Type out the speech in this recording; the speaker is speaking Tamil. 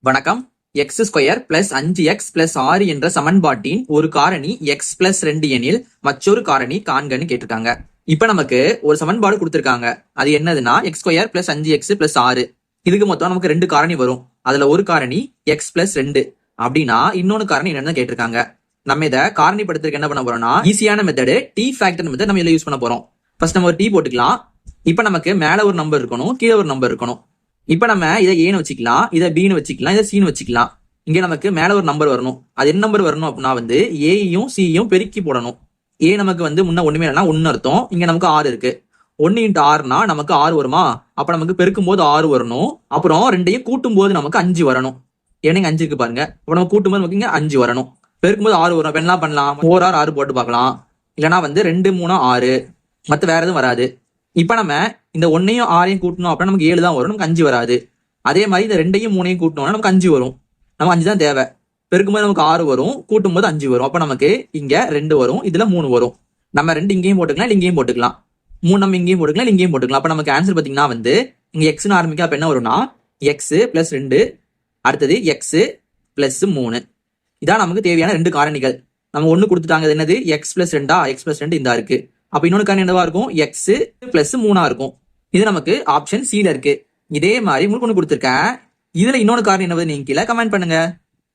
வணக்கம். X square plus 5x plus 6 என்ற சமன்பாட்டின் ஒரு காரணி எக்ஸ் பிளஸ் 2 எனில் மற்றொரு காரணி காண்கன்னு கேட்டிருக்காங்க. இப்ப நமக்கு ஒரு சமன்பாடு கொடுத்திருக்காங்க. அது என்னதுன்னா X square plus 5x plus 6. இதுக்கு மொத்தம் நமக்கு 2 காரணி வரும். அதுல ஒரு காரணி எக்ஸ் பிளஸ் 2 அப்படின்னா இன்னொன்னு காரணி என்னன்னு கேட்டிருக்காங்க. நம்ம இதை காரணிப்படுத்துறதுக்கு என்ன பண்ண போறோம்னா ஈஸியான மெத்தடு டி ஃபேக்டர் மெத்தட் நம்ம இதுல யூஸ் பண்ண போறோம். ஃபர்ஸ்ட் நம்ம ஒரு டி போட்டுக்கலாம். இப்ப நமக்கு மேல ஒரு நம்பர் இருக்கணும், கீழே ஒரு நம்பர் இருக்கணும். இப்ப நம்ம இதை ஏன்னு வச்சுக்கலாம், இதை பின்னு வச்சுக்கலாம், இதை சின்னு வச்சுக்கலாம். இங்க நமக்கு மேல ஒரு நம்பர் வரணும். அது என்ன நம்பர் வரணும் அப்படின்னா ஏயும் சியும் பெருக்கி போடணும். ஏ நமக்கு முன்ன ஒண்ணுமே இல்லைன்னா 1 அர்த்தம். இங்க நமக்கு 6 இருக்கு. 1 × 6னா நமக்கு 6 வருமா? அப்ப நமக்கு பெருக்கும் போது 6 வரணும். அப்புறம் ரெண்டையும் கூட்டும் போது நமக்கு 5 வரணும். ஏன்னா 5 இருக்கு பாருங்க. அப்ப நம்ம கூட்டும் போது நமக்கு இங்க 5 வரணும். பெருக்கும் போது 6 வரும். என்ன பண்ணலாம்? 4 6 6 போட்டு பார்க்கலாம். இல்லைன்னா 2 3 6 மத்த வேற எதுவும் வராது. இப்ப நம்ம இந்த 1ஐயும் 6ஐயும் கூட்டணும் அப்படின்னா நமக்கு 7 தான் வரும், நமக்கு 5 வராது. அதே மாதிரி இந்த 2ஐயும் 3ஐயும் கூட்டணும்னா நமக்கு 5 வரும். நம்ம 5 தான் தேவை. பெருக்கும்போது நமக்கு 6 வரும், கூட்டும் போது 5 வரும். அப்ப நமக்கு இங்க 2 வரும், இதுல 3 வரும். நம்ம 2 இங்கேயும் போட்டுக்கலாம், இல்லை இங்கேயும் போட்டுக்கலாம். 3 நம்ம இங்கேயும் போட்டுக்கலாம், இல்லை இங்கேயும் போட்டுக்கலாம். அப்ப நமக்கு ஆன்சர் பாத்தீங்கன்னா இங்க எக்ஸ்னு ஆரம்பிக்க அப்ப என்ன வரும்னா எக்ஸ் பிளஸ் 2, அடுத்தது எக்ஸ் பிளஸ் 3. இதான் நமக்கு தேவையான 2 காரணிகள். நம்ம ஒண்ணு கொடுத்துட்டாங்க, என்னது எக்ஸ் பிளஸ் 2, எக்ஸ் பிளஸ் 2 இந்த இருக்கு. அப்ப இன்னொரு காரணி என்னவா இருக்கும்? எக்ஸ் பிளஸ் 3 இருக்கும். இது நமக்கு ஆப்ஷன் சில இருக்கு. இதே மாதிரி உங்களுக்கு ஒண்ணு கொடுத்துருக்கேன். இதுல இன்னொரு காரணம் என்னவது நீங்க கீழே கமெண்ட் பண்ணுங்க.